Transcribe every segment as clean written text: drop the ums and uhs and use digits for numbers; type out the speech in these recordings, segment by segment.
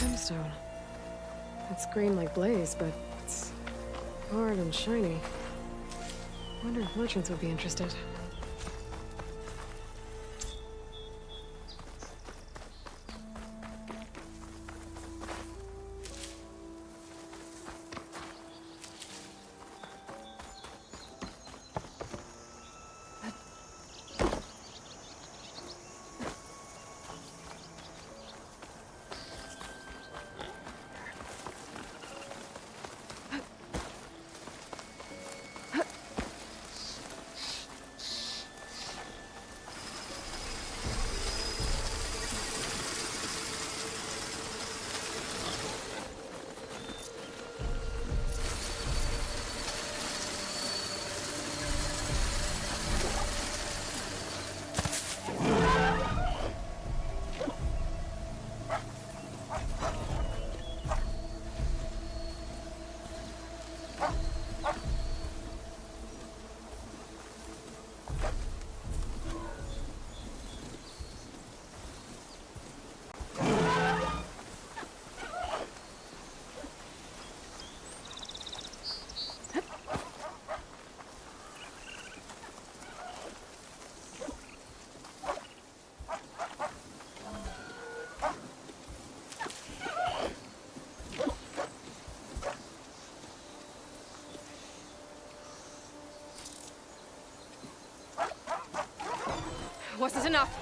gemstone. It's green like blaze, but it's hard and shiny. Wonder if merchants would be interested. Wasn't enough.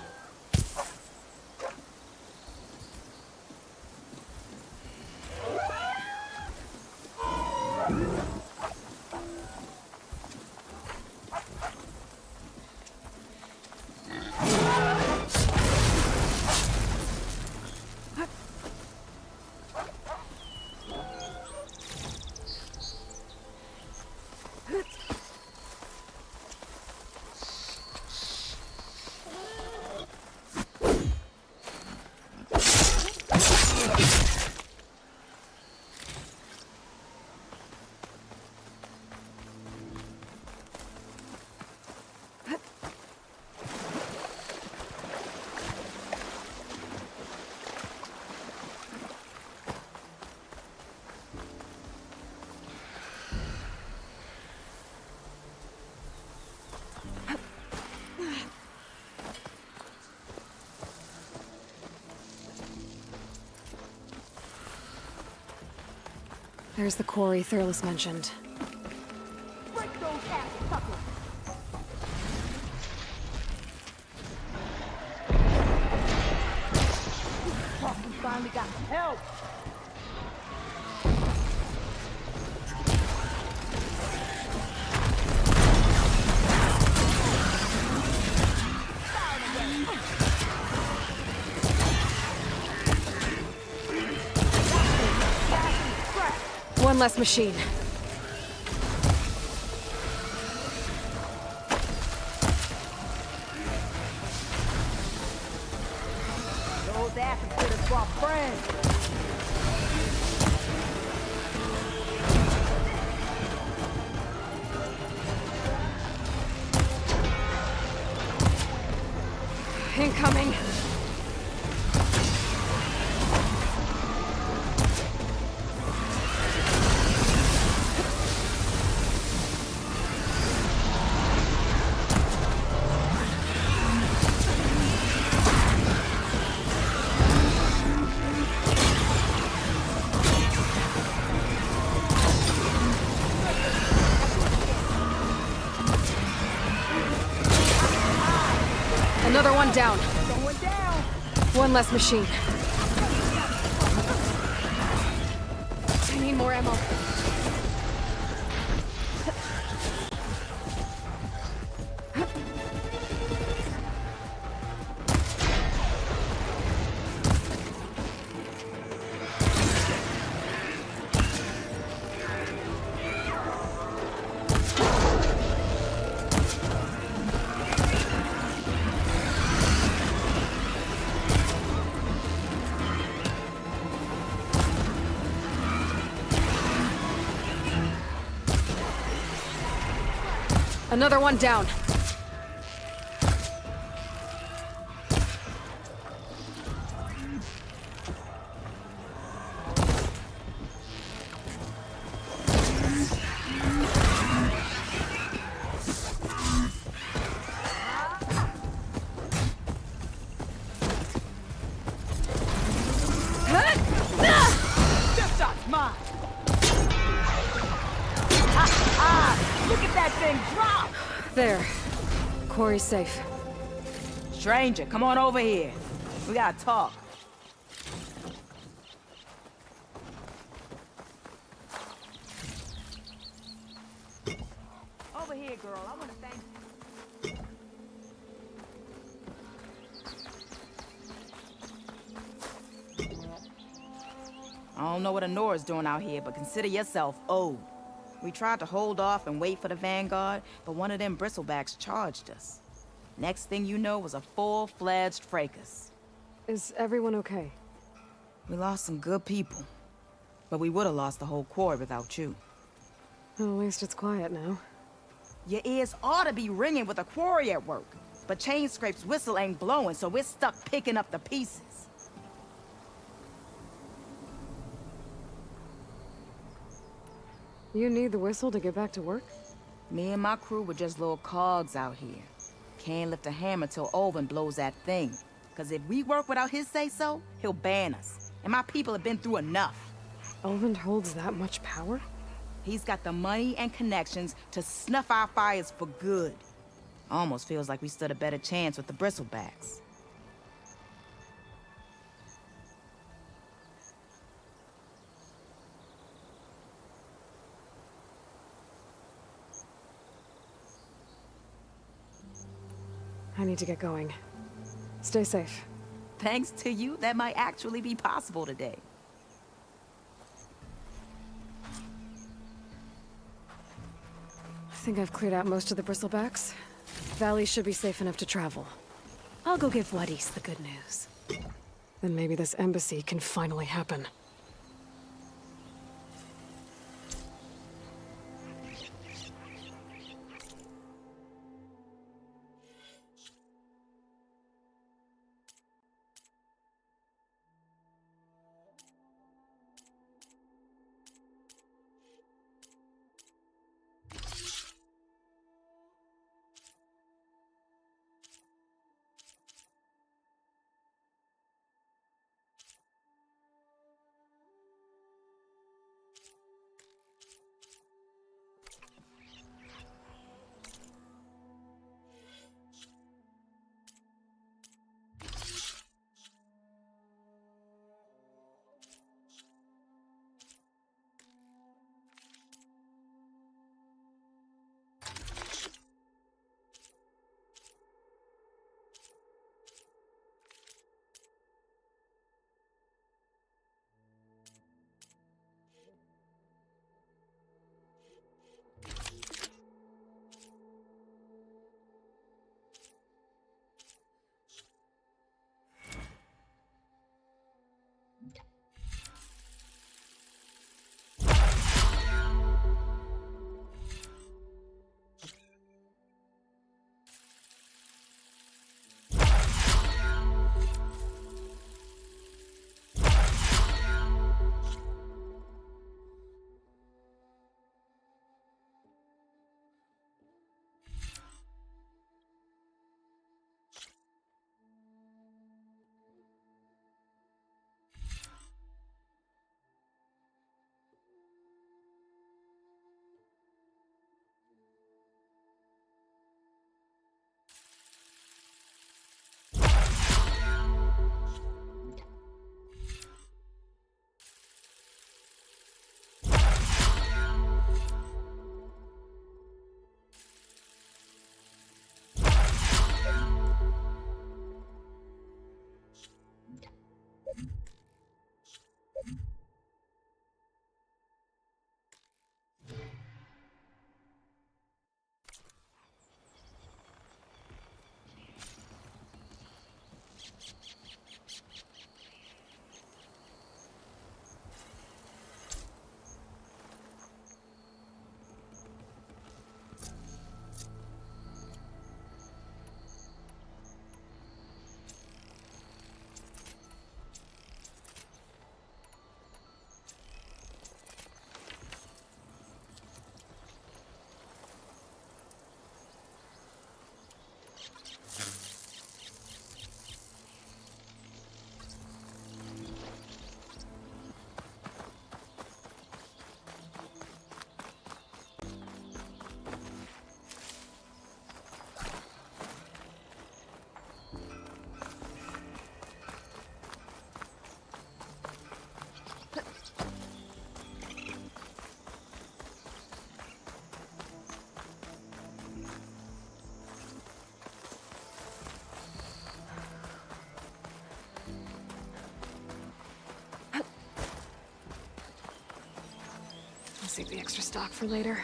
There's the quarry Thurles mentioned. Break those ass suckers! We finally got help! One less machine. Those asses could have brought friends. Incoming. Another one down. Going down. One less machine. I need more ammo. Another one down. quarry's safe. Stranger, come on over here. We gotta talk. Over here, girl. I wanna thank you. I don't know what Honora's doing out here, but consider yourself owed. We tried to hold off and wait for the Vanguard, but one of them bristlebacks charged us. Next thing you know was a full-fledged fracas. Is everyone okay? We lost some good people, but we would have lost the whole quarry without you. Well, at least it's quiet now. Your ears ought to be ringing with a quarry at work, but Chainscrape's whistle ain't blowing, so we're stuck picking up the pieces. You need the whistle to get back to work? Me and my crew were just little cogs out here. Can't lift a hammer till Olvin blows that thing. Cause if we work without his say-so, he'll ban us. And my people have been through enough. Elvin holds that much power? He's got the money and connections to snuff our fires for good. Almost feels like we stood a better chance with the bristlebacks. I need to get going. Stay safe. Thanks to you, that might actually be possible today. I think I've cleared out most of the bristlebacks. Valley should be safe enough to travel. I'll go give Wadis the good news. Then maybe this embassy can finally happen. save the extra stock for later.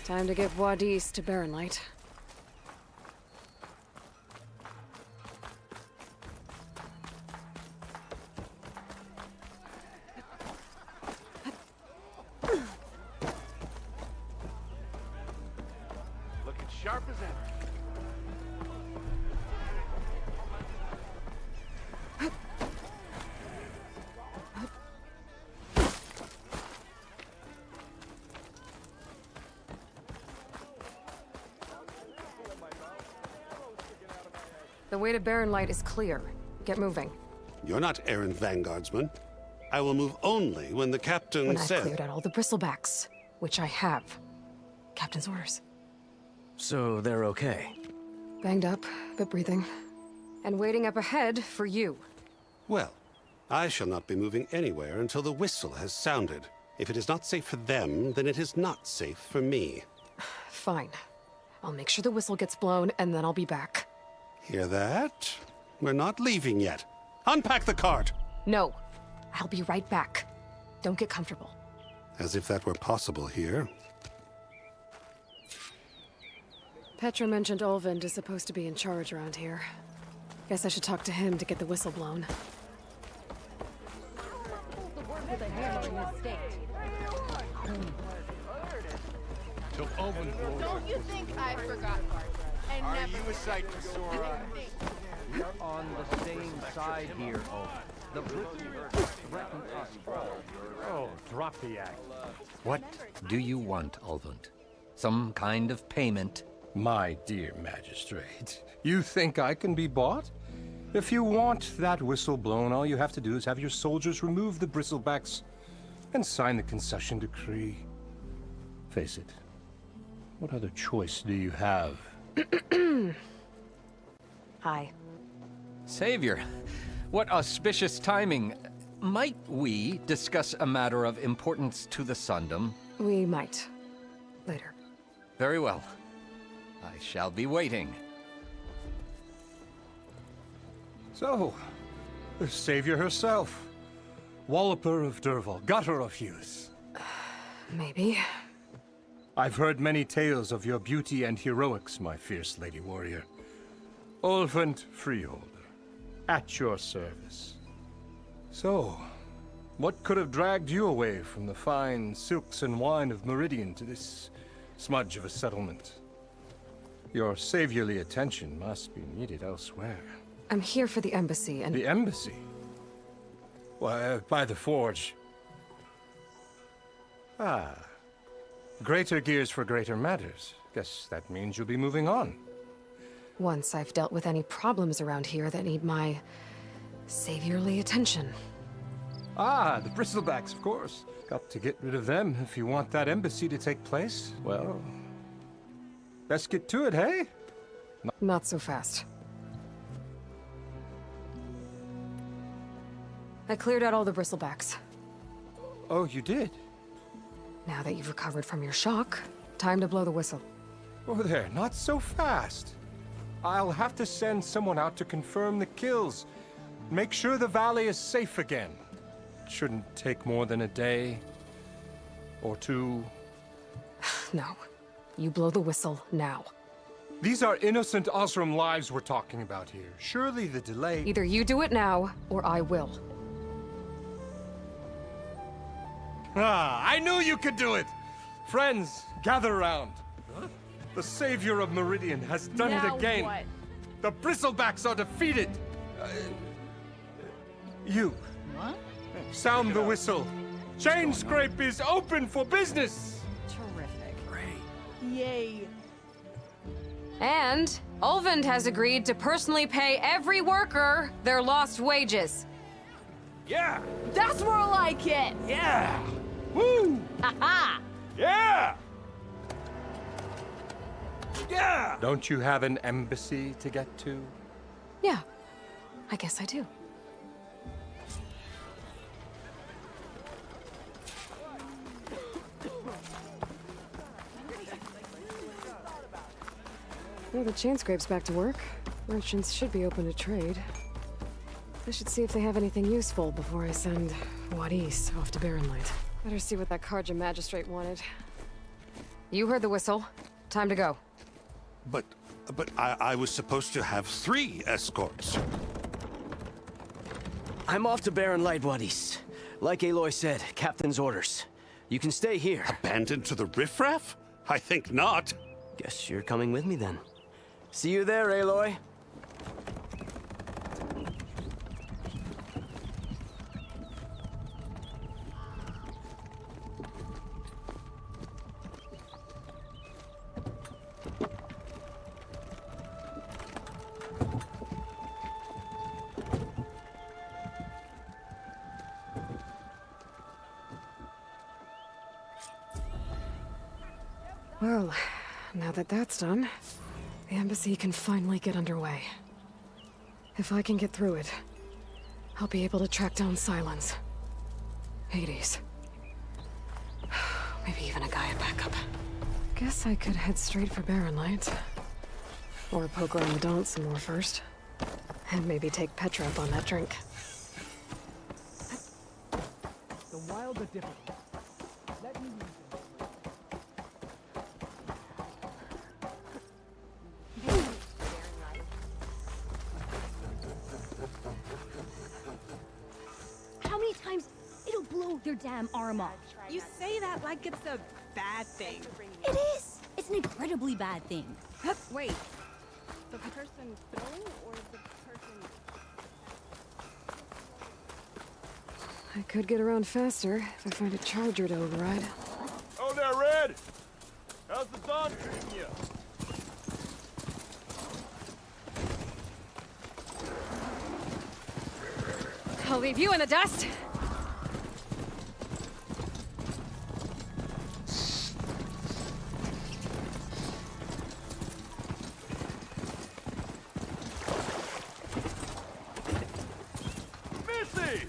Time to get Wadis to Barren Light. Looking sharp as ever. The way to Barren Light is clear. Get moving. You're not errand vanguardsman. I will move only when the captain When I've says... cleared out all the bristlebacks, which I have. Captain's orders. So they're okay? Banged up, but breathing. And waiting up ahead for you. Well, I shall not be moving anywhere until the whistle has sounded. If it is not safe for them, then it is not safe for me. Fine. I'll make sure the whistle gets blown, and then I'll be back. Hear that? We're not leaving yet. Unpack the cart! No. I'll be right back. Don't get comfortable. As if that were possible here. Petra mentioned Olvind is supposed to be in charge around here. Guess I should talk to him to get the whistle blown. Till open floor. Don't you think I forgot? And Are never you a sight for sore eyes? We're on the same side here, Owen. The Brits threaten us all. Oh, drop the act. What do you want, Olvund? Some kind of payment? My dear magistrate, you think I can be bought? If you want that whistle blown, all you have to do is have your soldiers remove the bristlebacks and sign the concession decree. Face it, what other choice do you have? Hi. Savior, what auspicious timing. Might we discuss a matter of importance to the Sundom? We might. Later. Very well. I shall be waiting. So, the savior herself. Walloper of Derval, gutter of youth. Maybe. I've heard many tales of your beauty and heroics, my fierce lady warrior. Olvund Freeholder, at your service. So, what could have dragged you away from the fine silks and wine of Meridian to this smudge of a settlement? Your saviorly attention must be needed elsewhere. I'm here for the embassy and... The embassy? Why, by the forge. Ah. Greater gears for greater matters. Guess that means you'll be moving on. Once I've dealt with any problems around here that need my... saviorly attention. Ah, the bristlebacks, of course. Got to get rid of them if you want that embassy to take place. Well, let's get to it, hey? Not so fast. I cleared out all the bristlebacks. Oh, you did? Now that you've recovered from your shock, time to blow the whistle. Oh there, not so fast. I'll have to send someone out to confirm the kills. Make sure the valley is safe again. Shouldn't take more than a day. Or two. No. You blow the whistle now. These are innocent Osram lives we're talking about here. Surely the delay... Either you do it now, or I will. Ah, I knew you could do it! Friends, gather around. The savior of Meridian has done it Now again. what? The bristlebacks are defeated. You. What? Sound the whistle. Chain Scrape is open for business. Terrific. Yay. And Olvind has agreed to personally pay every worker their lost wages. Yeah! That's more like it! Yeah! Woo! Haha! Yeah! Yeah! Don't you have an embassy to get to? Yeah, I guess I do. Well, the chain scrape's back to work. Merchants should be open to trade. I should see if they have anything useful before I send Wadis off to Barren Light. Better see what that Karja magistrate wanted. You heard the whistle. Time to go. But I was supposed to have 3 escorts. I'm off to Barren Light, Wadis. Like Aloy said, Captain's orders. You can stay here. Abandoned to the riffraff? I think not. Guess you're coming with me then. See you there, Aloy. Well, now that that's done, the embassy can finally get underway. If I can get through it, I'll be able to track down Silence. Hades. Maybe even a Gaia backup. Guess I could head straight for Barren Light. Or poke around the Daunt some more first. And maybe take Petra up on that drink. The wild but different. Let me use it. How many times it'll blow their damn arm off? You say that like it's a bad thing. It is! It's an incredibly bad thing. Wait. The person throwing or the person... I could get around faster if I find a charger to override. Oh there, Red! How's the dawn treating you? I'll leave you in the dust! Missy!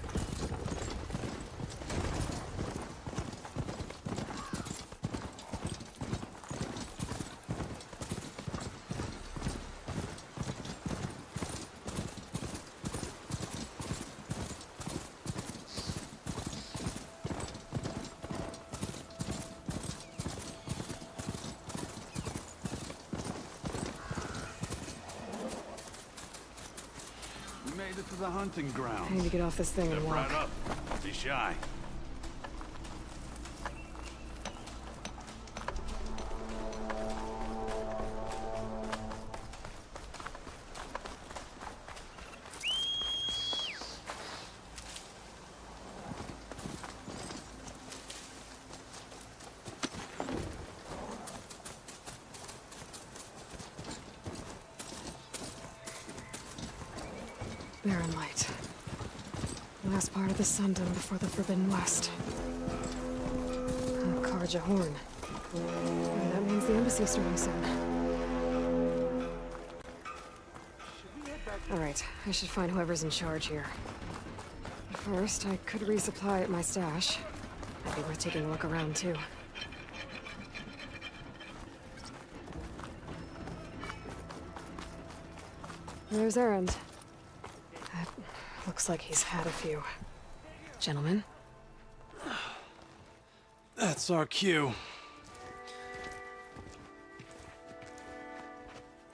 We made it to the hunting grounds. I need to get off this thing and Step walk. right up. Don't be shy. Barren Light. Last part of the Sundom before the Forbidden West. A Karja horn. And that means the embassy's starting soon. Alright, I should find whoever's in charge here. But first, I could resupply at my stash. Might be worth taking a look around, too. There's Erend. That looks like he's had a few. Gentlemen? That's our cue.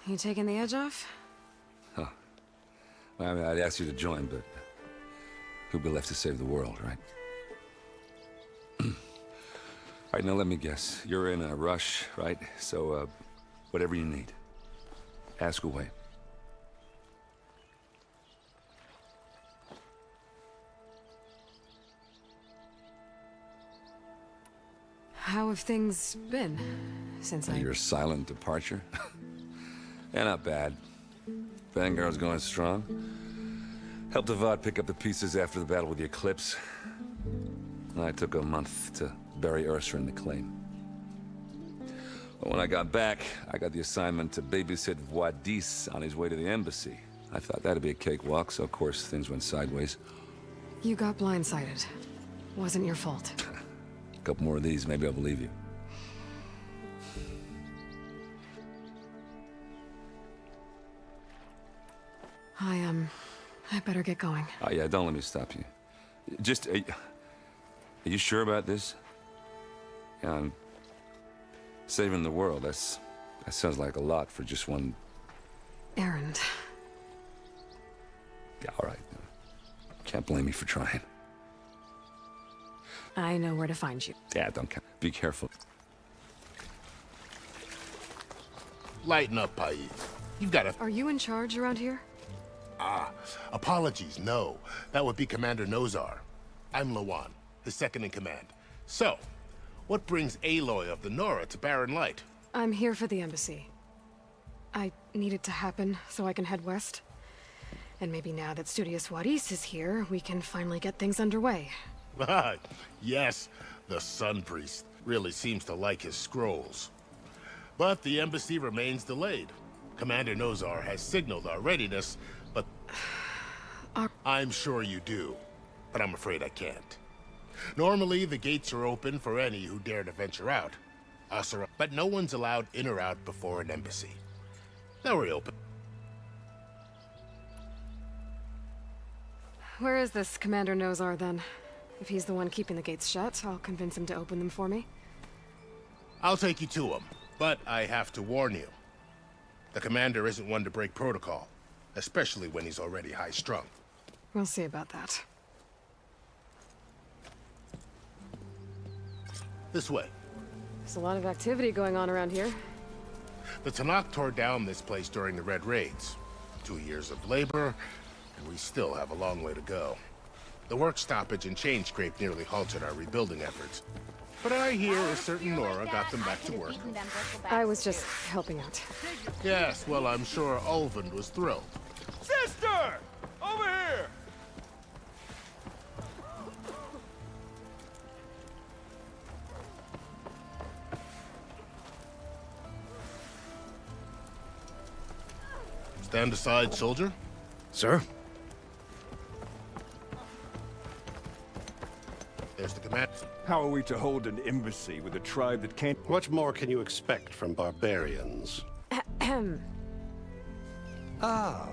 You taking the edge off? Well, I mean, I'd ask you to join, but who'll be left to save the world, right? All right, now let me guess. You're in a rush, right? So, whatever you need, ask away. How have things been since I... Your silent departure? Yeah, not bad. Vanguard's going strong. Helped Avad pick up the pieces after the battle with the Eclipse. I took a month to bury Ursa in the claim. But when I got back, I got the assignment to babysit Wadis on his way to the embassy. I thought that'd be a cakewalk, so of course things went sideways. You got blindsided. Wasn't your fault. A couple more of these, maybe I'll believe you. I better get going. Oh yeah, don't let me stop you. Just, are you sure about this? Yeah, I'm saving the world. That sounds like a lot for just one... Errand. Yeah, all right. Can't blame me for trying. I know where to find you. Yeah, don't count. Be careful. Lighten up, Pai. You've got a... Are you in charge around here? Apologies, no. That would be Commander Nozar. I'm Lawan, his second-in-command. So, what brings Aloy of the Nora to Barren Light? I'm here for the embassy. I need it to happen so I can head west. And maybe now that Studious Wadis is here, we can finally get things underway. Yes, the Sun Priest really seems to like his scrolls. But the embassy remains delayed. Commander Nozar has signaled our readiness, but... I'm sure you do, but I'm afraid I can't. Normally, the gates are open for any who dare to venture out. But no one's allowed in or out before an embassy. Now we're open. Where is this Commander Nozar, then? If he's the one keeping the gates shut, I'll convince him to open them for me. I'll take you to him, but I have to warn you. The commander isn't one to break protocol, especially when he's already high-strung. We'll see about that. This way. There's a lot of activity going on around here. The Tanakh tore down this place during the Red Raids. 2 years of labor, and we still have a long way to go. The work stoppage and chain scrape nearly halted our rebuilding efforts. But I hear a certain Nora got them back to work. I was just helping out. Yes, well, I'm sure Ulvund was thrilled. Sister! Over here! Stand aside, soldier. Sir? There's the command. How are we to hold an embassy with a tribe that can't... What more can you expect from barbarians? Ah.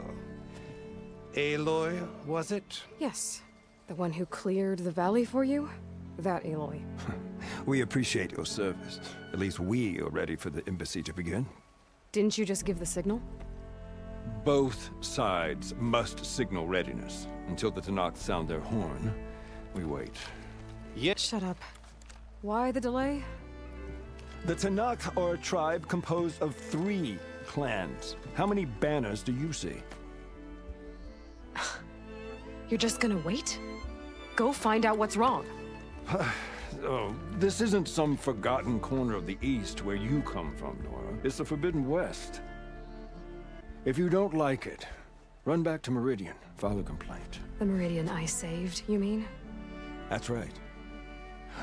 Aloy, was it? Yes. The one who cleared the valley for you? That Aloy. We appreciate your service. At least we are ready for the embassy to begin. Didn't you just give the signal? Both sides must signal readiness. Until the Tanakh sound their horn, we wait. Shut up. Why the delay? The Tanakh are a tribe composed of 3 clans. How many banners do you see? You're just gonna wait? Go find out what's wrong. Oh, this isn't some forgotten corner of the East where you come from, Nora. It's the Forbidden West. If you don't like it, run back to Meridian, file a complaint. The Meridian I saved, you mean? That's right.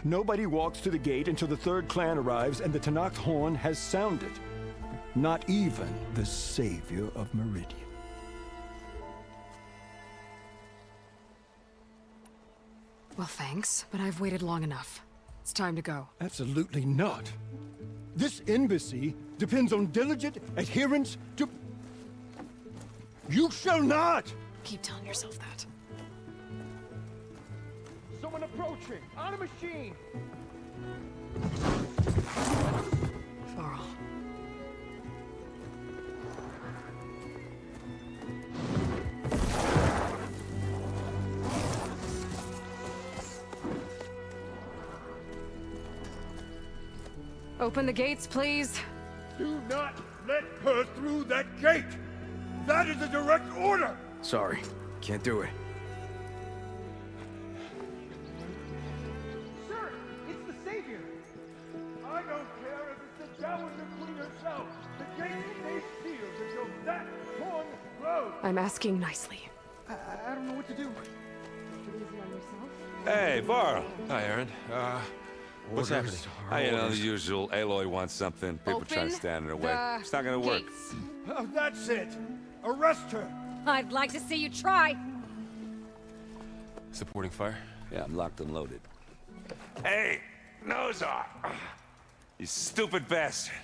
Nobody walks to the gate until the 3rd clan arrives and the Tanakh horn has sounded. Not even the savior of Meridian. Well, thanks, but I've waited long enough. It's time to go. Absolutely not. This embassy depends on diligent adherence to... You shall not! Keep telling yourself that. Someone approaching! On a machine! Varl. Open the gates, please. Do not let her through that gate! That is a direct order! Sorry, can't do it. Sir, it's the Savior! I don't care if it's the Dowager Queen herself! The gate stays sealed until that horn blows! I'm asking nicely. I don't know what to do. Take it easy on yourself. Hey, Varl. Hi, Aaron. What's happening? You know, the usual. Aloy wants something. People trying to stand in her way. It's not gonna work. Oh, that's it. Arrest her. I'd like to see you try. Supporting fire? Yeah, I'm locked and loaded. Hey, Nozar! You stupid bastard.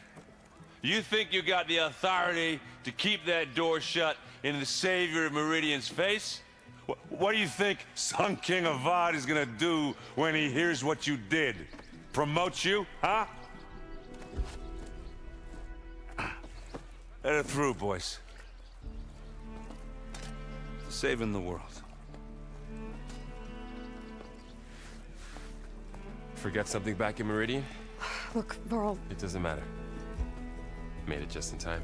You think you got the authority to keep that door shut in the savior of Meridian's face? What do you think Sun King Avad is gonna do when he hears what you did? Promote you, huh? Let her through, boys. Saving the world. Forget something back in Meridian? Look, Varl. It doesn't matter. Made it just in time.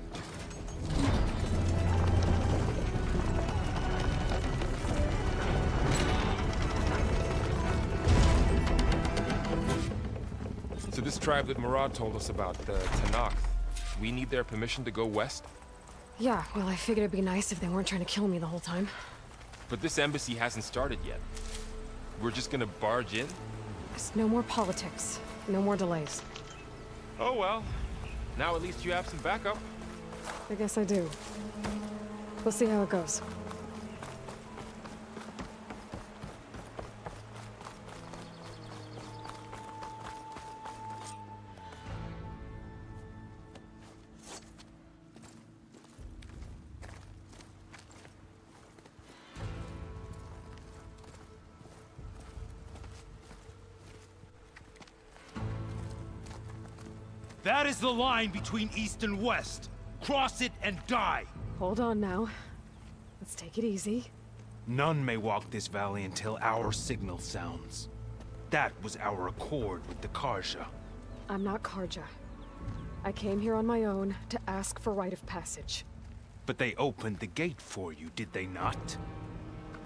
So this tribe that Murad told us about, the Tanakh, we need their permission to go west? Yeah, well, I figured it'd be nice if they weren't trying to kill me the whole time. But this embassy hasn't started yet. We're just gonna barge in? Just no more politics. No more delays. Oh well. Now at least you have some backup. I guess I do. We'll see how it goes. That is the line between East and West. Cross it and die. Hold on now. Let's take it easy. None may walk this valley until our signal sounds. That was our accord with the Karja. I'm not Karja. I came here on my own to ask for rite of passage. But they opened the gate for you, did they not?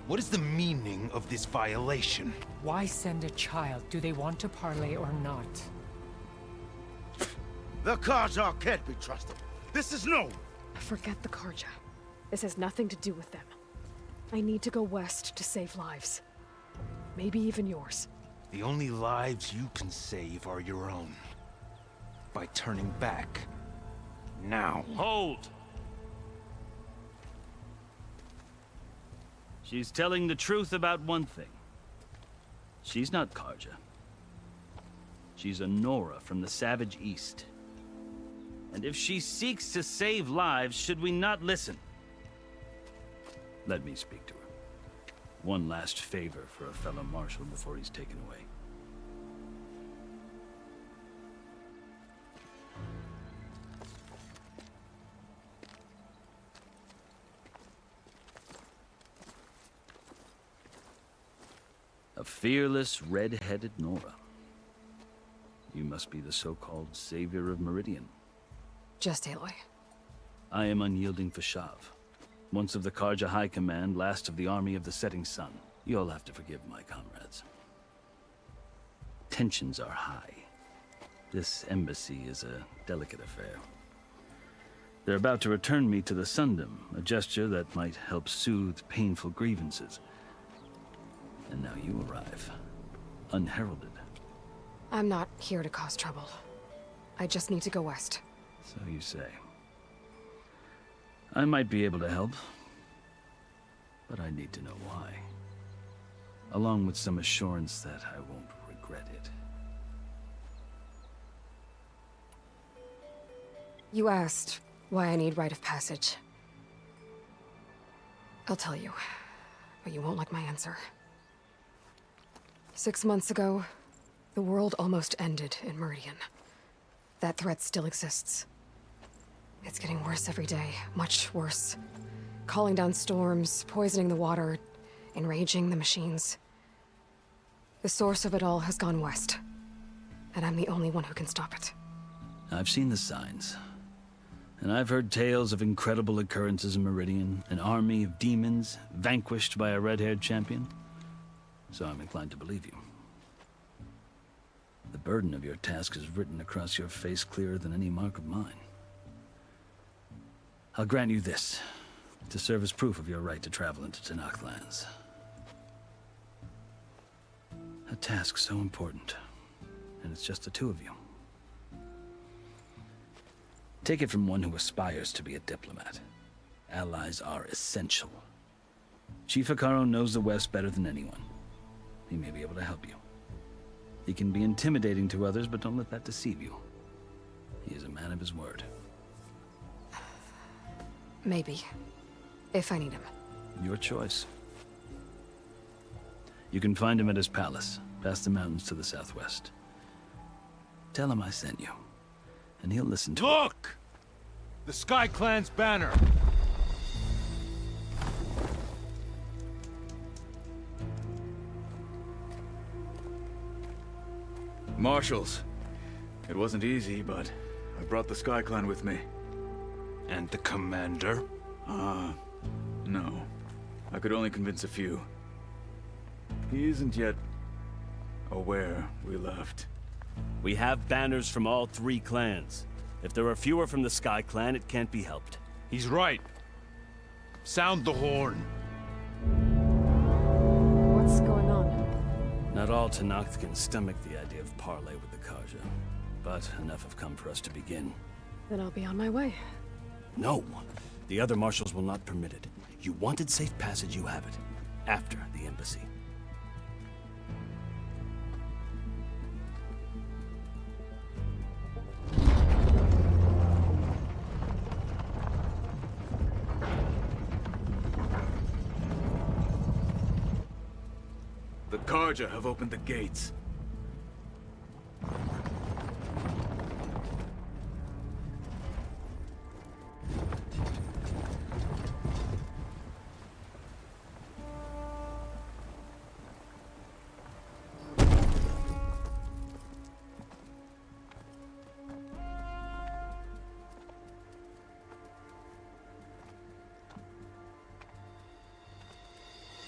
What is the meaning of this violation? Why send a child? Do they want to parley or not? The Karja can't be trusted. This is known. Forget the Karja. This has nothing to do with them. I need to go west to save lives. Maybe even yours. The only lives you can save are your own. By turning back. Now. Hold! She's telling the truth about one thing. She's not Karja. She's a Nora from the Savage East. And if she seeks to save lives, should we not listen? Let me speak to her. One last favor for a fellow marshal before he's taken away. A fearless, red-headed Nora. You must be the so-called savior of Meridian. Just Aloy. I am unyielding Fashav. Once of the Karja High Command, last of the army of the setting sun. You'll have to forgive my comrades. Tensions are high. This embassy is a delicate affair. They're about to return me to the Sundom, a gesture that might help soothe painful grievances. And now you arrive, unheralded. I'm not here to cause trouble. I just need to go west. So you say. I might be able to help, but I need to know why. Along with some assurance that I won't regret it. You asked why I need rite of passage. I'll tell you, but you won't like my answer. 6 months ago, the world almost ended in Meridian. That threat still exists. It's getting worse every day, much worse. Calling down storms, poisoning the water, enraging the machines. The source of it all has gone west, and I'm the only one who can stop it. I've seen the signs. And I've heard tales of incredible occurrences in Meridian, an army of demons vanquished by a red-haired champion. So I'm inclined to believe you. The burden of your task is written across your face clearer than any mark of mine. I'll grant you this. to serve as proof of your right to travel into Tanakh lands. A task so important, and it's just the two of you. Take it from one who aspires to be a diplomat. Allies are essential. Chief Hekarro knows the West better than anyone. He may be able to help you. He can be intimidating to others, but don't let that deceive you. He is a man of his word. Maybe. If I need him. Your choice. You can find him at his palace, past the mountains to the southwest. Tell him I sent you, and he'll listen to it. Look! The Sky Clan's banner! Marshals. It wasn't easy, but I brought the Sky Clan with me. And the commander? No. I could only convince a few. He isn't yet aware we left. We have banners from all 3 clans. If there are fewer from the Sky Clan, it can't be helped. He's right. Sound the horn. What's going on? Not all Tanakh can stomach the idea of parley with the Karja, but enough have come for us to begin. Then I'll be on my way. No. The other marshals will not permit it. You wanted safe passage, you have it. After the embassy. The Karja have opened the gates.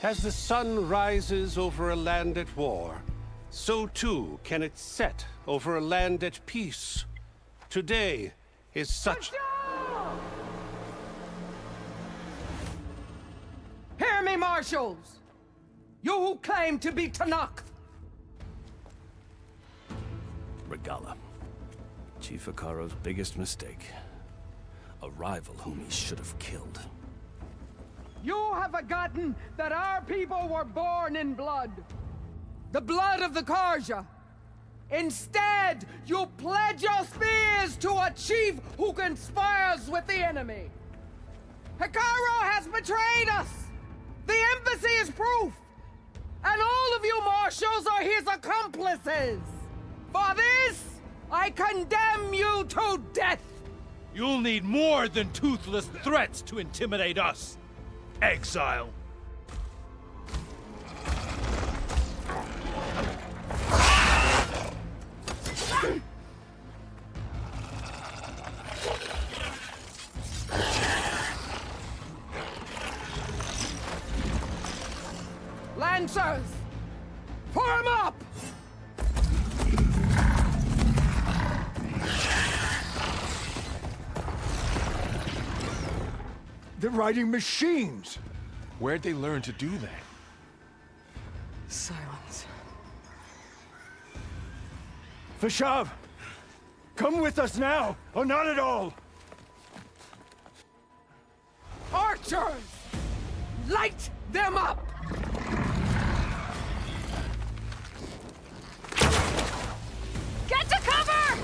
As the sun rises over a land at war, so too can it set over a land at peace. Today is such... Hear me, marshals! You who claim to be Tanakh! Regala. Chief Hekarro's biggest mistake. A rival whom he should have killed. You have forgotten that our people were born in blood. The blood of the Karja. Instead, you pledge your spears to a chief who conspires with the enemy. Hekarro has betrayed us. The embassy is proof. And all of you marshals are his accomplices. For this, I condemn you to death. You'll need more than toothless threats to intimidate us. Exile. Lancers, form up! They're riding machines. Where'd they learn to do that? Silence. Fashav! Come with us now, or not at all! Archers! Light them up! Get to cover!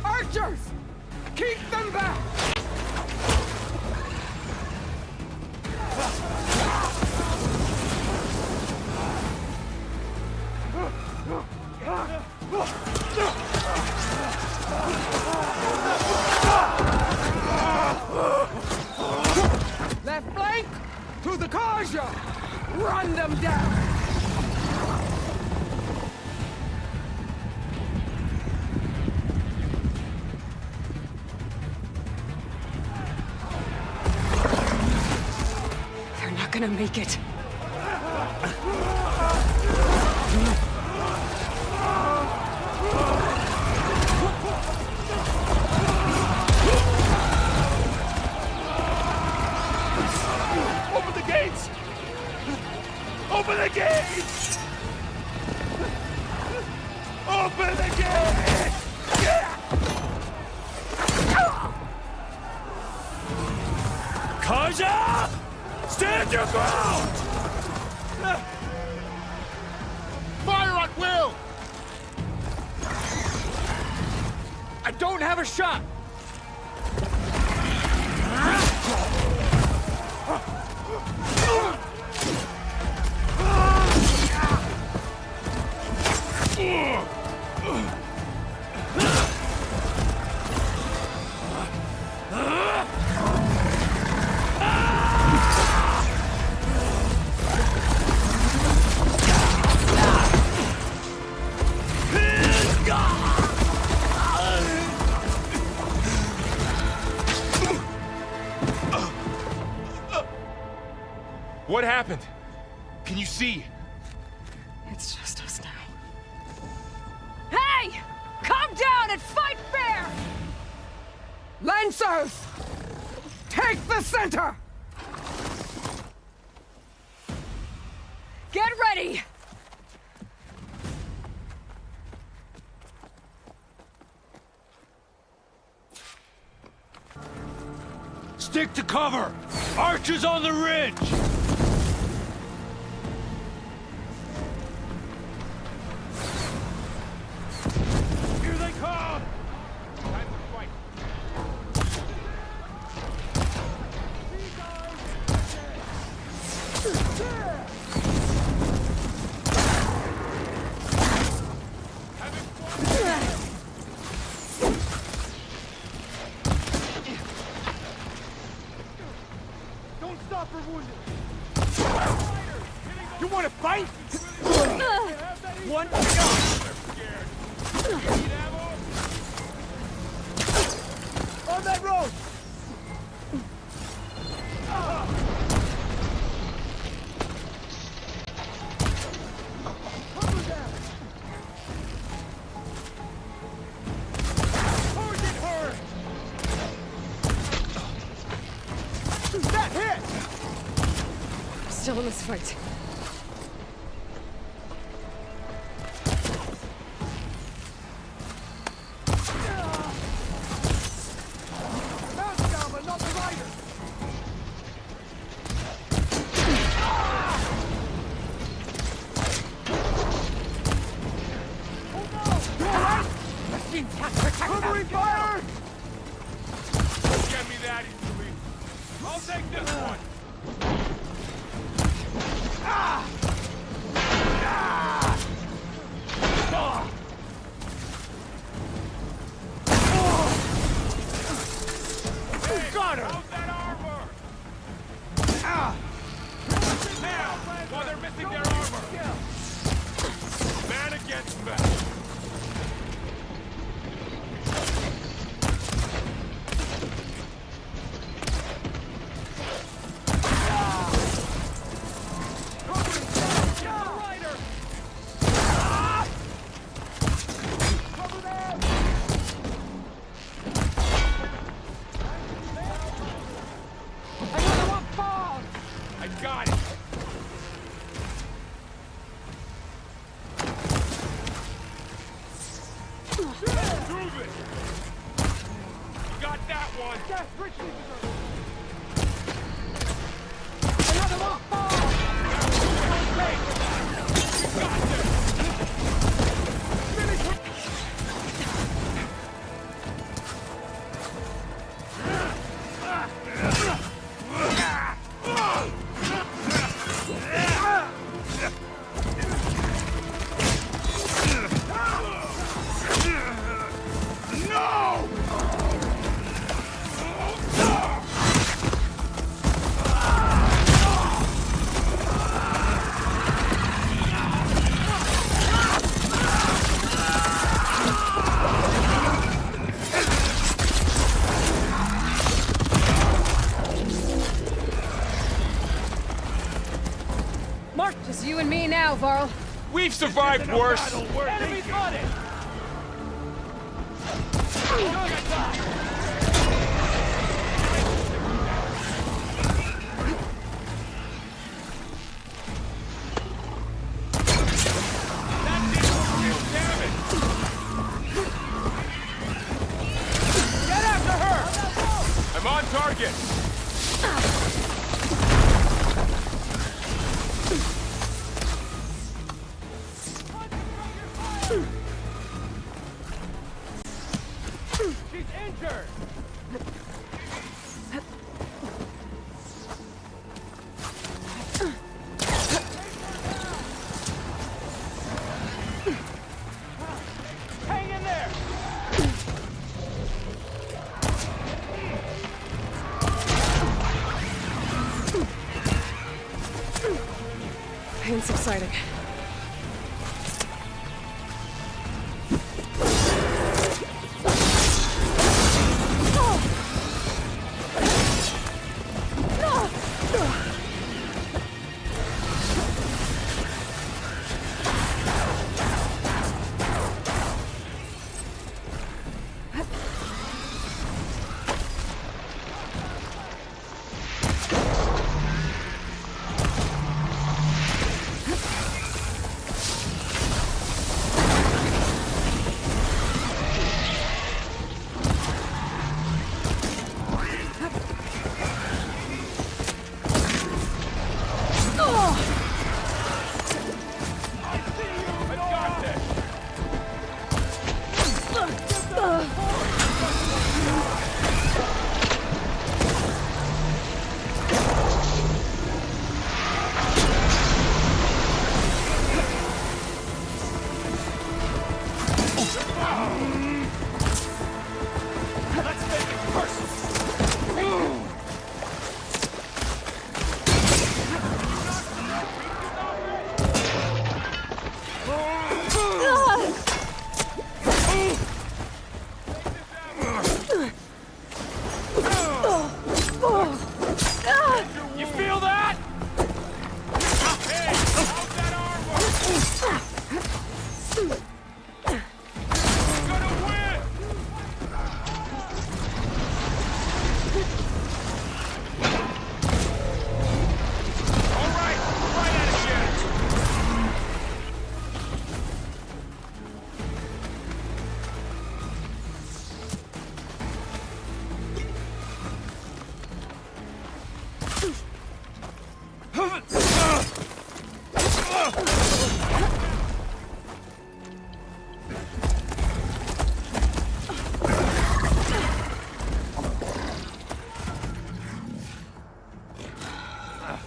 Archers! Keep them back! Left flank to the Karja! Run them down! gonna make it. Open the gates! Open the gates! Open the gates! Kaja! Stand your ground! Fire at will! I don't have a shot! What happened? Can you see? It's just us now. Hey! Come down and fight fair! Lancers! Take the center! Get ready! Stick to cover! Archers on the ridge! Here they come! Time to fight. Don't stop for wounded! You want to fight? One on that road! Target her! That hit! Still in this fight. Mount down, but not the rider! You alright? Machine can't protect Covering fire! Get me that easily. I'll take this one. Got her! How's that armor? Now, while they're missing their armor. Man against man. Another one falls! I got it. Prove it. You got that one. Yes, Richie! Another one falls! You got this. go, Varl. We've survived worse. Enemy spotted! I'm on target! She's injured! Hang in there! Pain subsiding. You feel that? Hey, how's that arm work? Gonna win! All right, right at it again.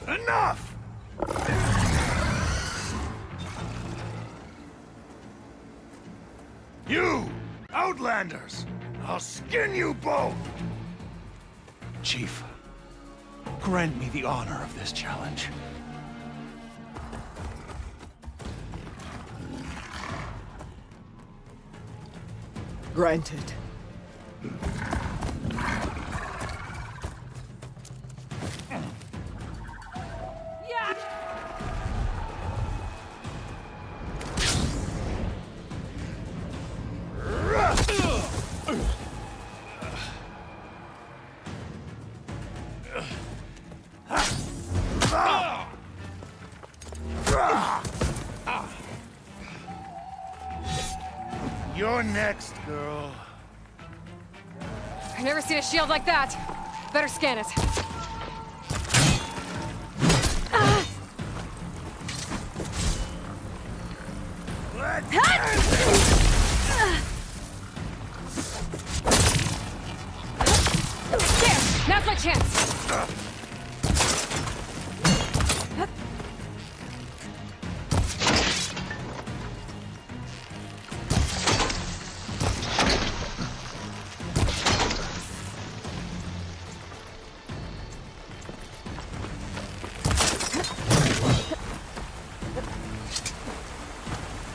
Enough! You! Outlanders! I'll skin you both! Chief, grant me the honor of this challenge. Granted. You're next, girl. I've never seen a shield like that. Better scan it. There! Now's my chance!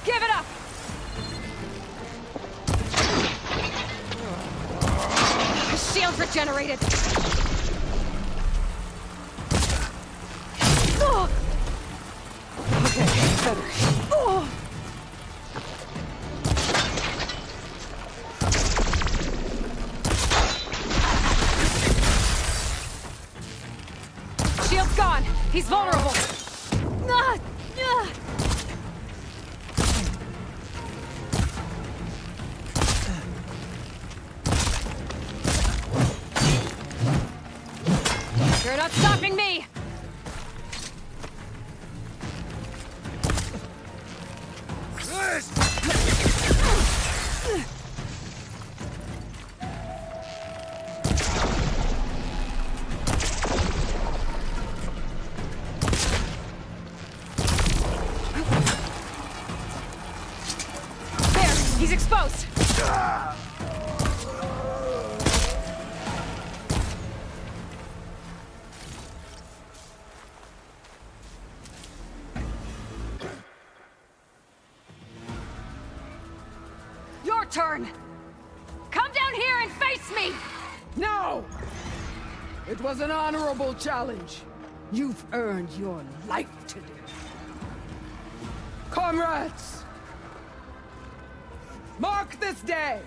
Give it up! The shield's regenerated! Okay, better. He's vulnerable! Ah! Ah! You're not stopping me! There! He's exposed! Your turn! Come down here and face me! No! It was an honorable challenge. You've earned your life today. Comrades! Mark this day!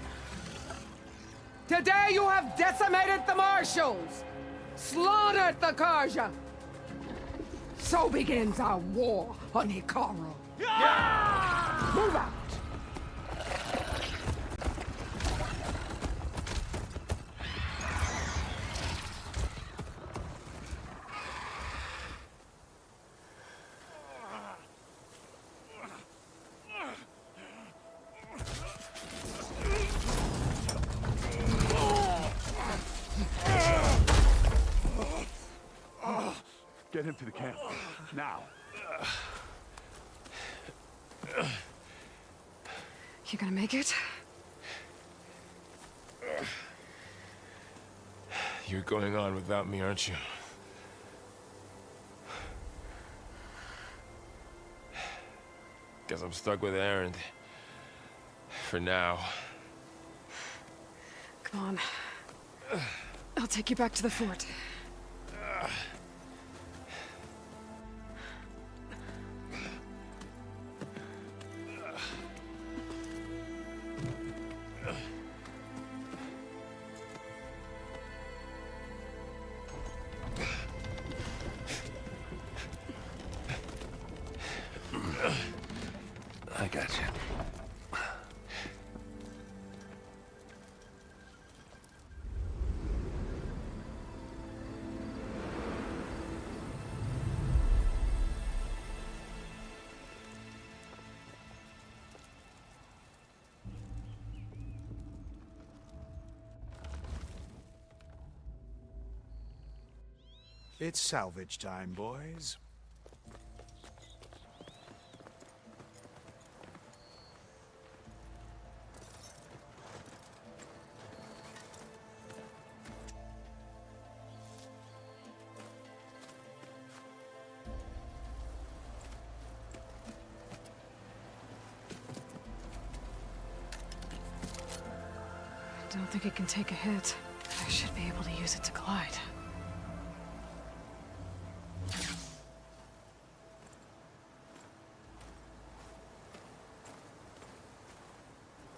Today you have decimated the Marshals! Slaughtered the Karja! So begins our war on Hikaru. Move out! Get him to the camp. Now. You gonna make it? You're going on without me, aren't you? Guess I'm stuck with Aaron. For now. Come on. I'll take you back to the fort. I got you. It's salvage time, boys. I don't think it can take a hit. I should be able to use it to glide.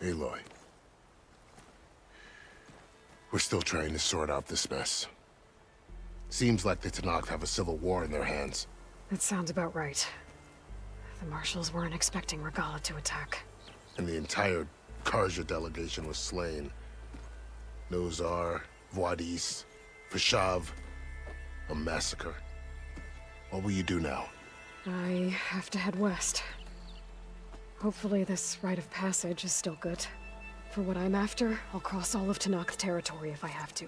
Aloy. We're still trying to sort out this mess. Seems like the Tenakth have a civil war in their hands. That sounds about right. The Marshals weren't expecting Regala to attack. And the entire Karja delegation was slain. Nozar, Voidis, Fashav. A massacre. What will you do now? I have to head west. Hopefully this rite of passage is still good. For what I'm after, I'll cross all of Tenakth territory if I have to.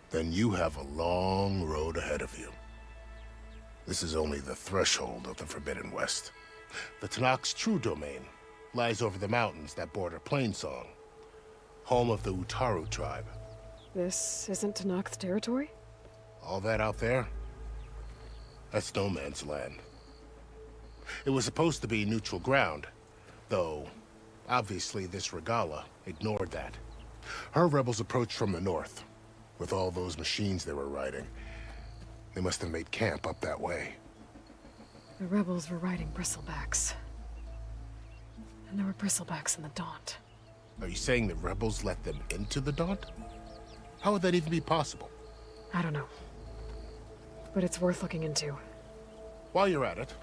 Then you have a long road ahead of you. This is only the threshold of the Forbidden West. The Tenakth's true domain lies over the mountains that border Plainsong, home of the Utaru tribe. This isn't Tenakth territory? All that out there? That's no man's land. It was supposed to be neutral ground, though obviously this Regala ignored that. Her rebels approached from the north. With all those machines they were riding, they must have made camp up that way. The rebels were riding bristlebacks. And there were bristlebacks in the Daunt. Are you saying the rebels let them into the Daunt? How would that even be possible? I don't know. But it's worth looking into. While you're at it,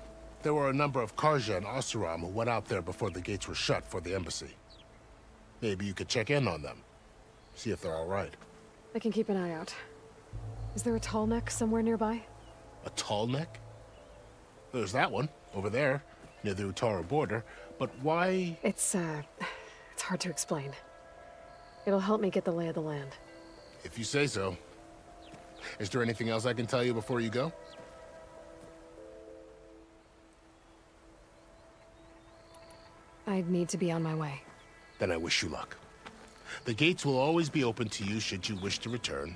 there were a number of Karja and Oseram who went out there before the gates were shut for the embassy. Maybe you could check in on them. See if they're all right. I can keep an eye out. Is there a tall neck somewhere nearby? A tall neck? There's that one, over there, near the Utara border. But why... It's hard to explain. It'll help me get the lay of the land. If you say so. Is there anything else I can tell you before you go? I'd need to be on my way. Then I wish you luck. The gates will always be open to you should you wish to return.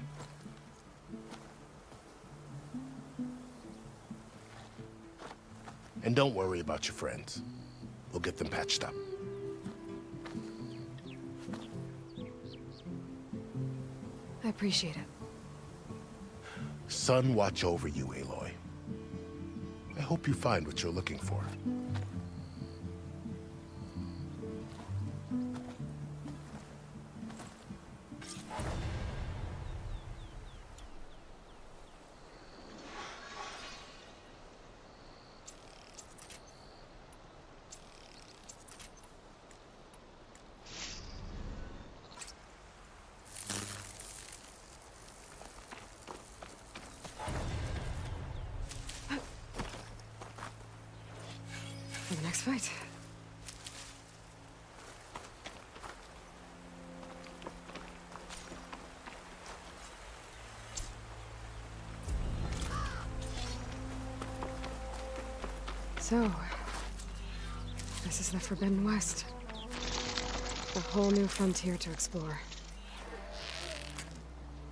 And don't worry about your friends. We'll get them patched up. I appreciate it. Sun watch over you, Aloy. I hope you find what you're looking for. For the next fight. So, this is the Forbidden West. A whole new frontier to explore.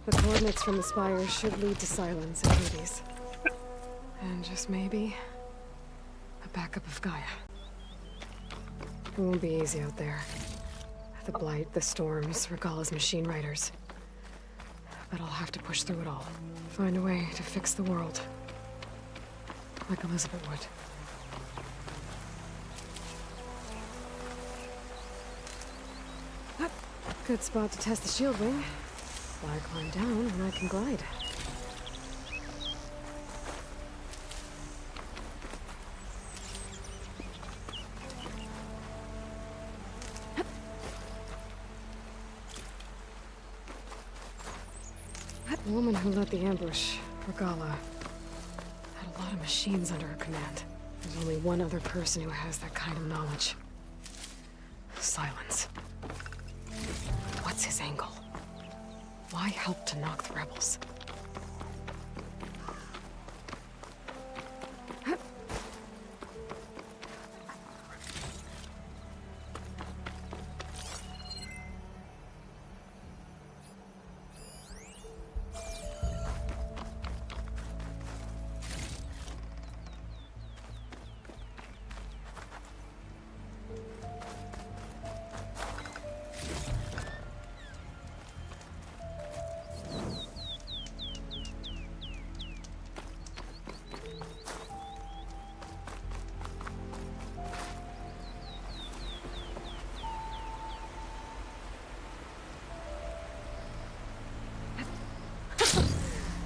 The coordinates from the spires should lead to Silence and Hades. And just maybe, a backup of Gaia. It won't be easy out there. The Blight, the Storms, Regalla's machine riders. But I'll have to push through it all. Find a way to fix the world. Like Elizabeth would. Good spot to test the shield wing. Why climb down when I can glide? The woman who led the ambush, Regalla, had a lot of machines under her command. There's only one other person who has that kind of knowledge. Silence. What's his angle? Why help to knock the rebels?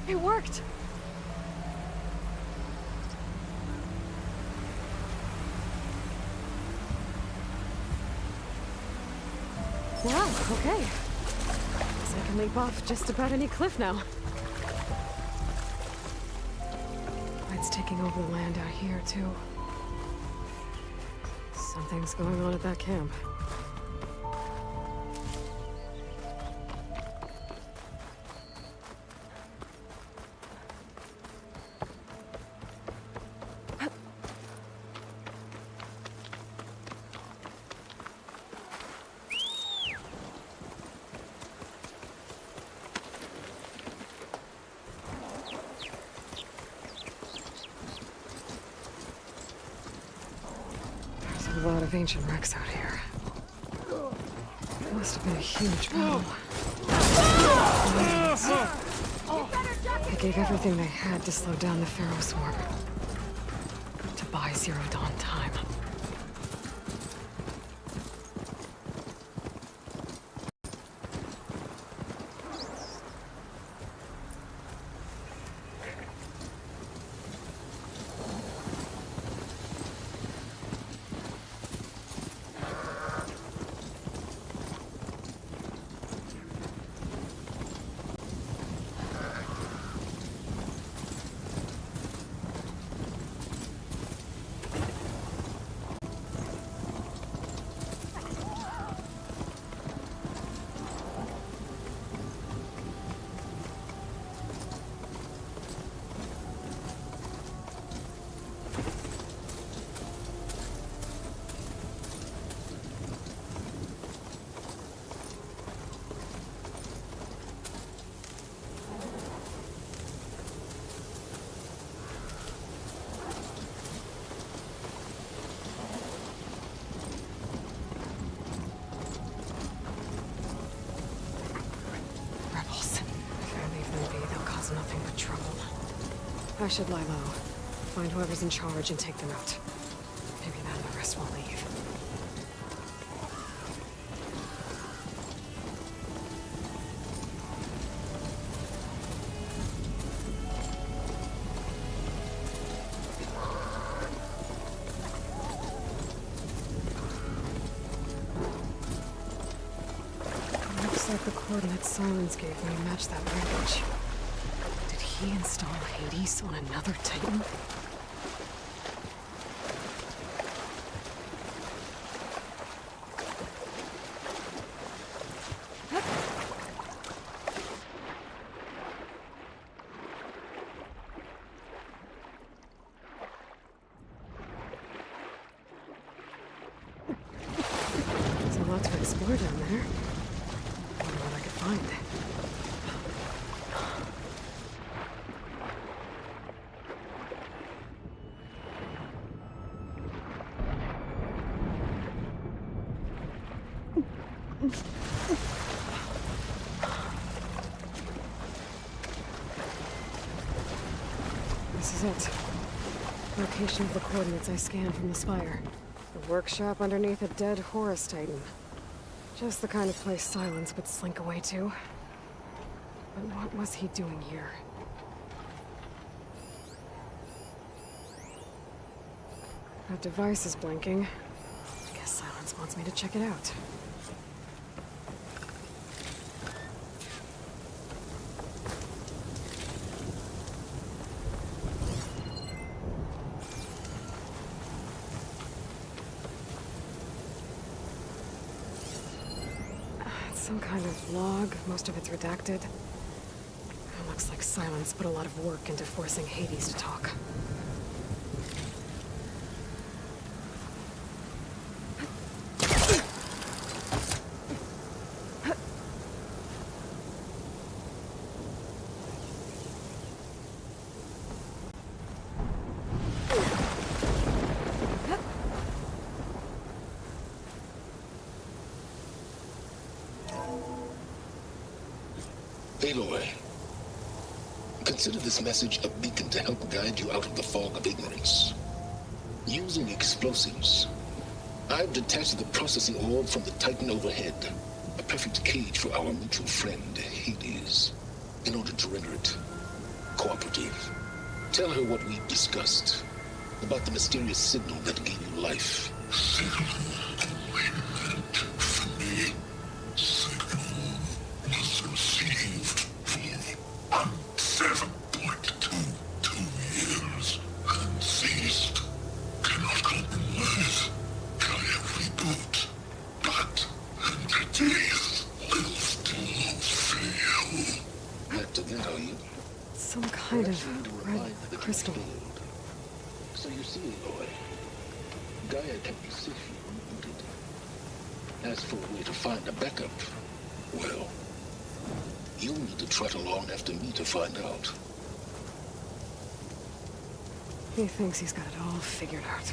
It worked! Wow, okay. Guess I can leap off just about any cliff now. It's taking over the land out here, too. Something's going on at that camp. A lot of ancient wrecks out here. It must have been a huge battle. They gave everything they had to slow down the Pharaoh swarm. To buy Zero Dawn time. I should lie low. Find whoever's in charge and take them out. Maybe then the rest will leave. Looks like the coordinates Silence gave me match that wreckage. Did he install Hades on another Titan? There's a lot to explore down there. Wonder what I could find. This is it. Location of the coordinates I scanned from the spire. The workshop underneath a dead Horus Titan. Just the kind of place Silence would slink away to. But what was he doing here? That device is blinking. I guess Silence wants me to check it out. Some kind of log, most of it's redacted. It looks like Silence put a lot of work into forcing Hades to talk. Aloy, consider this message a beacon to help guide you out of the fog of ignorance. Using explosives, I've detached the processing orb from the Titan overhead, a perfect cage for our mutual friend, Hades, in order to render it cooperative. Tell her what we've discussed about the mysterious signal that gave you life. Some kind of red crystal. So you see, Aloy, Gaia can be safely rebooted. As for a way to find a backup, well, you'll need to trot along after me to find out. He thinks he's got it all figured out.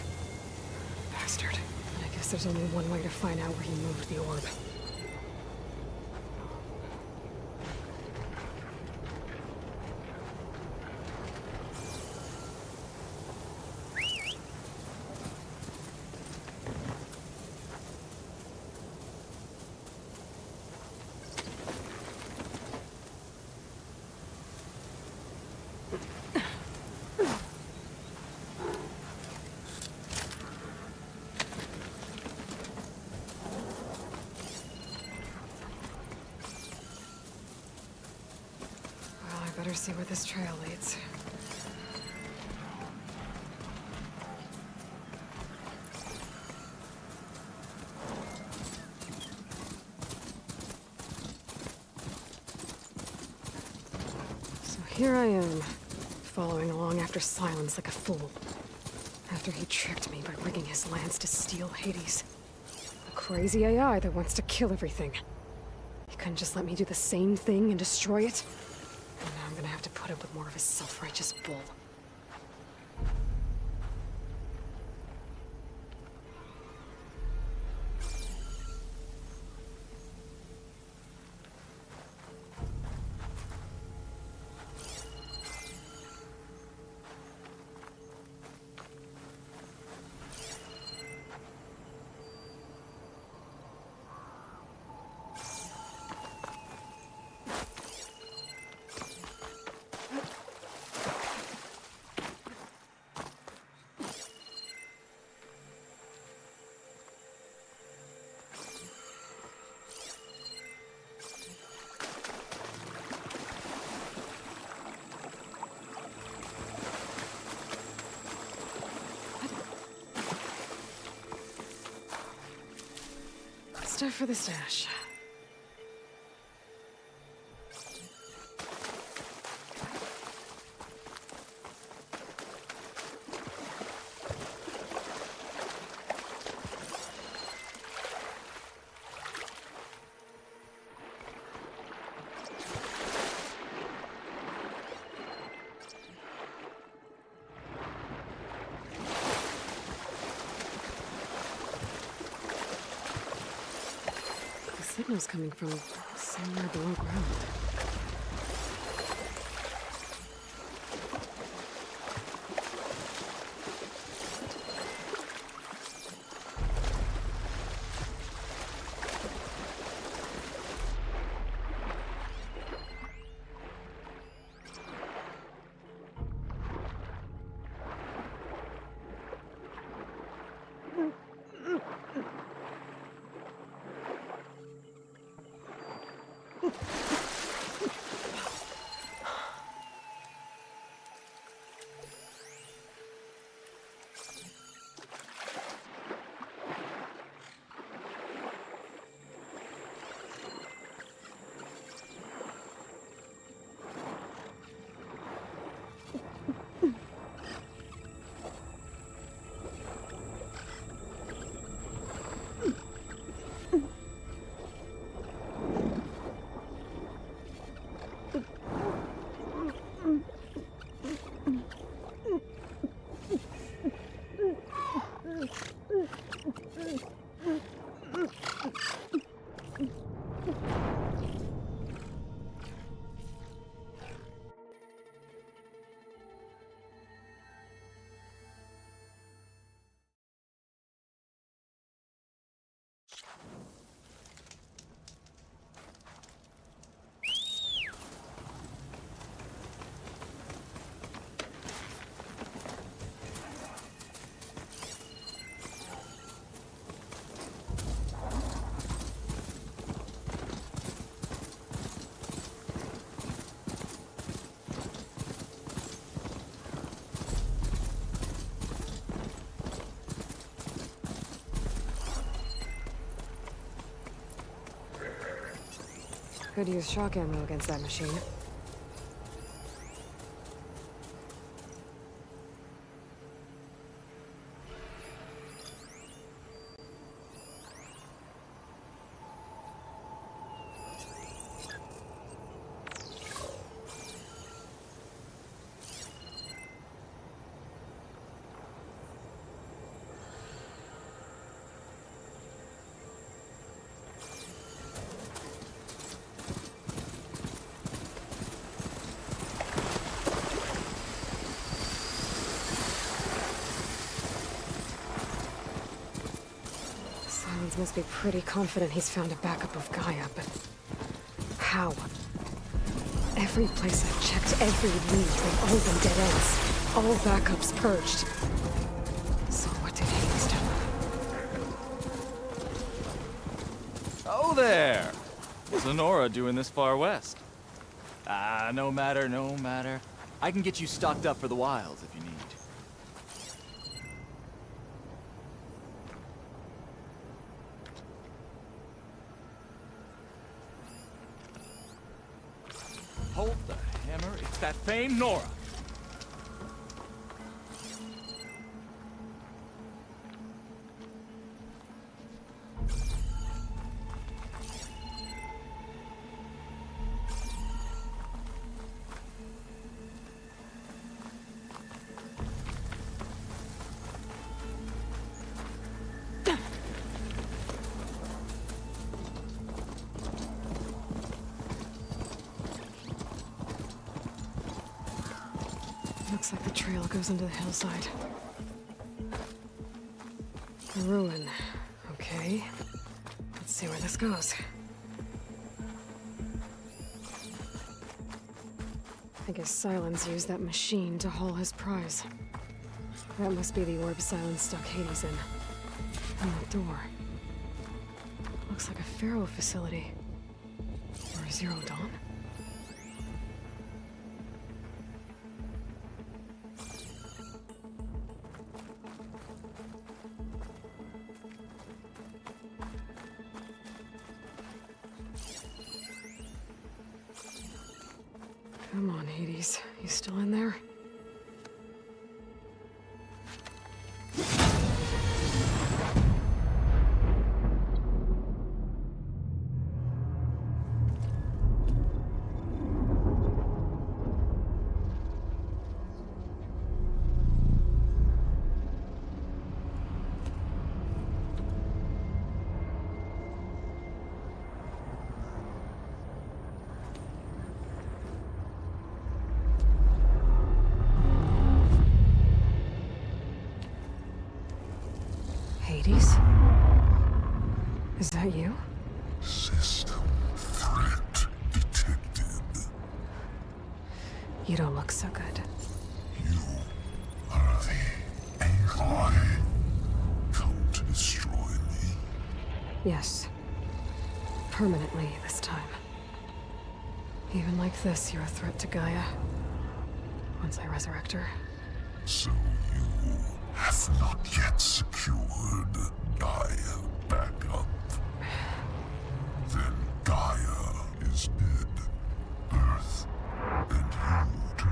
Bastard. I guess there's only one way to find out where he moved the orb. Better see where this trail leads. So here I am, following along after Silence like a fool. After he tricked me by rigging his lance to steal Hades. A crazy AI that wants to kill everything. He couldn't just let me do the same thing and destroy it? And now I'm gonna have to put up with more of his self-righteous bull. stuff for the stash. The signal's coming from somewhere below ground. Could use shock ammo against that machine. Silence must be pretty confident he's found a backup of Gaia, but how? Every place I've checked, every lead, they've all been dead ends. All backups purged. So what did Hades do? Oh there! What's Lenora doing this far west? Ah, no matter, no matter. I can get you stocked up for the wilds if you need. Hold the hammer, it's that famed Nora! Looks like the trail goes into the hillside. A ruin. Okay. Let's see where this goes. I guess Silence used that machine to haul his prize. That must be the orb Silence stuck Hades in. And the door. Looks like a Pharaoh facility. Or a Zero Dawn? Come on, Hades. You still in there? Hades? Is that you? System threat detected. You don't look so good. You are the Aloy. Come to destroy me. Yes. Permanently this time. Even like this, you're a threat to Gaia. Once I resurrect her. So you have not yet secured Gaia back up. Then Gaia is dead. Earth and you too.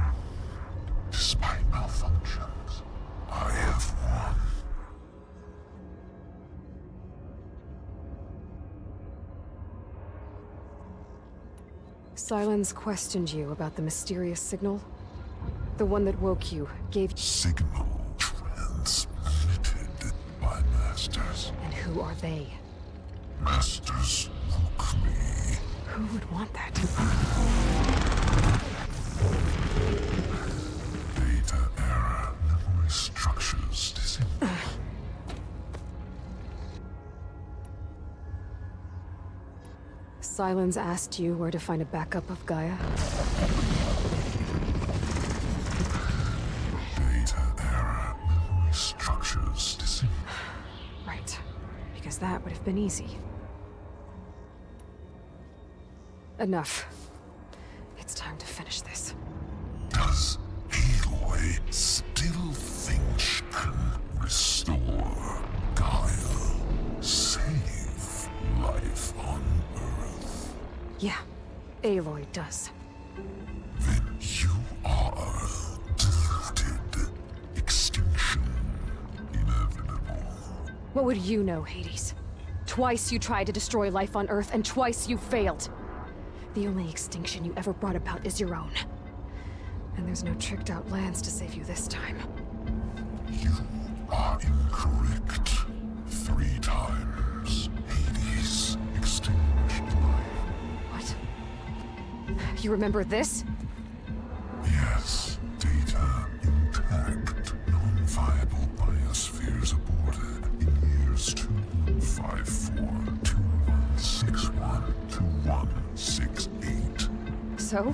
Despite malfunctions, I have won. Silence questioned you about the mysterious signal. The one that woke you, gave... Signal transmitted by masters. And who are they? Masters woke me. Who would want that? Data error. Memory structures disintegrate. Silence asked you where to find a backup of Gaia? Data error. Memory structures disintegrate. Right. Because that would have been easy. Enough. It's time to finish this. Does Aloy still think she can restore Gaia? Save life on Earth? Yeah, Aloy does. Then you are deluded. Extinction inevitable. What would you know, Hades? Twice you tried to destroy life on Earth, and twice you failed. The only extinction you ever brought about is your own. And there's no tricked-out lands to save you this time. You are incorrect. 3 times. Hades extinguished life. What? You remember this? Yes. Data intact. Non-viable biospheres aborted in years 2154, 2161, 2168. So?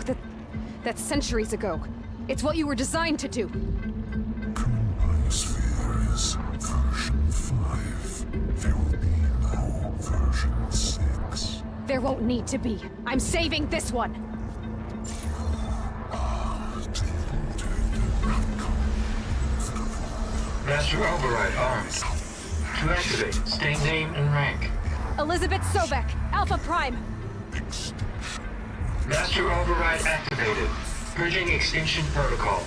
That's centuries ago. It's what you were designed to do. Current biosphere is version 5. There will be no version 6. There won't need to be. I'm saving this one. Master Override armed. To activate, state name and rank. Elizabeth Sobek, Alpha Prime. Master Override activated. Purging extinction protocol.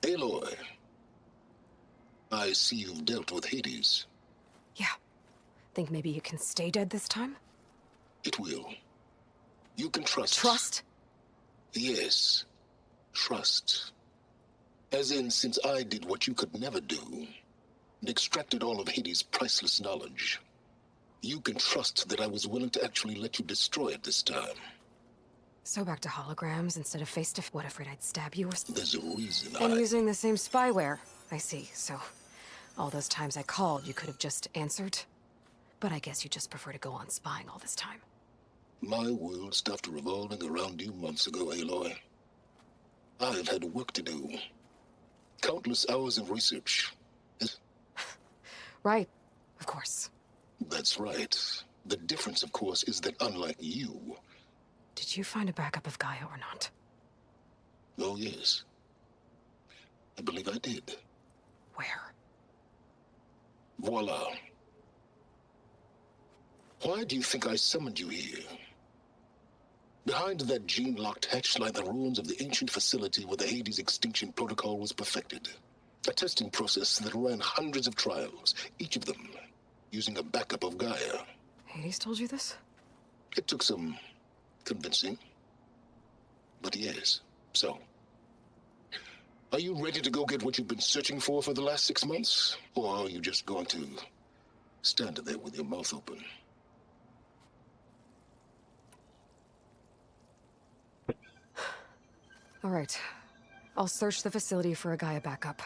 Aloy, I see you've dealt with Hades. Yeah. Think maybe you can stay dead this time? It will. You can trust. Trust? Yes. Trust. As in, since I did what you could never do, and extracted all of Hades' priceless knowledge, you can trust that I was willing to actually let you destroy it this time. So back to holograms instead of face-to-face. What, afraid I'd stab you or something? There's a reason And using the same spyware. I see, so... all those times I called, you could have just answered? But I guess you just prefer to go on spying all this time. My world stopped revolving around you months ago, Aloy. I've had work to do. Countless hours of research. Right, of course. That's right. The difference, of course, is that unlike you... Did you find a backup of Gaia or not? Oh, yes. I believe I did. Where? Voila. Why do you think I summoned you here? Behind that gene-locked hatch lie the ruins of the ancient facility where the Hades extinction protocol was perfected. A testing process that ran hundreds of trials, each of them using a backup of Gaia. Hades told you this? It took some convincing. But yes, so. Are you ready to go get what you've been searching for the last 6 months? Or are you just going to stand there with your mouth open? All right. I'll search the facility for a Gaia backup.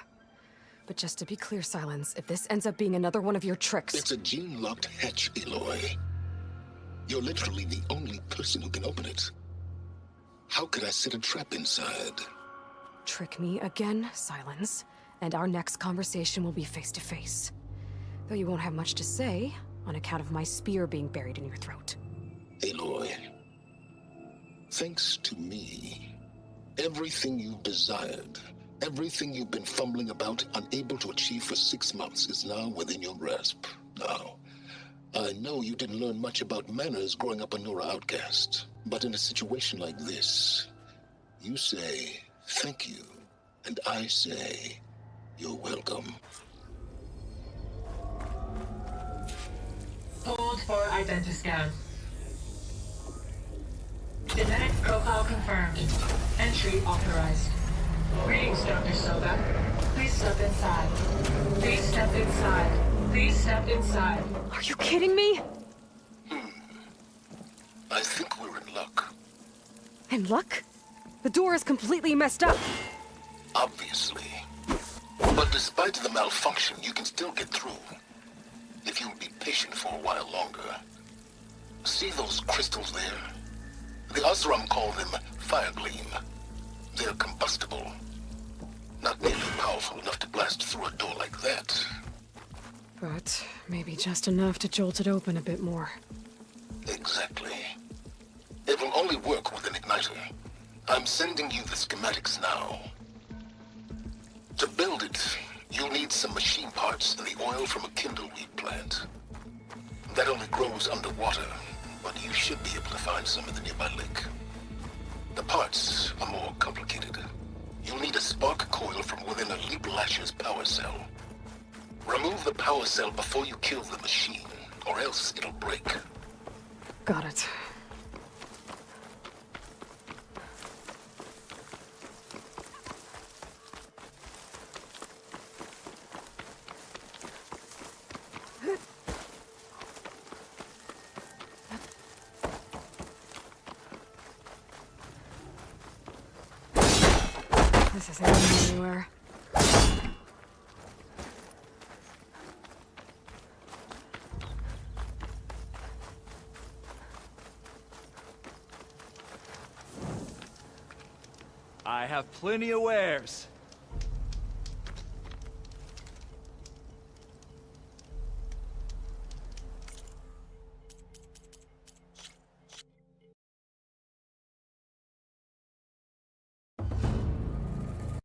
But just to be clear, Silence, if this ends up being another one of your tricks... It's a gene-locked hatch, Aloy. You're literally the only person who can open it. How could I set a trap inside? Trick me again, Silence, and our next conversation will be face-to-face. Though you won't have much to say, on account of my spear being buried in your throat. Aloy, thanks to me, everything you've desired, everything you've been fumbling about, unable to achieve for 6 months, is now within your grasp. Now, I know you didn't learn much about manners growing up a Nora outcast, but in a situation like this, you say thank you, and I say you're welcome. Hold for identiscan. Genetic profile confirmed. Entry authorized. Greetings, Dr. Soba. Please step inside. Please step inside. Please step inside. Are you kidding me? I think we're in luck. In luck? The door is completely messed up. Obviously. But despite the malfunction, you can still get through. If you'll be patient for a while longer. See those crystals there? The Osram call them fire gleam. They're combustible. Not nearly powerful enough to blast through a door like that. But maybe just enough to jolt it open a bit more. Exactly. It will only work with an igniter. I'm sending you the schematics now. To build it, you'll need some machine parts and the oil from a kindleweed plant. That only grows underwater, but you should be able to find some in the nearby lake. The parts are more complicated. You'll need a spark coil from within a Leap Lasher's power cell. Remove the power cell before you kill the machine, or else it'll break. Got it. This isn't going anywhere. I have plenty of wares.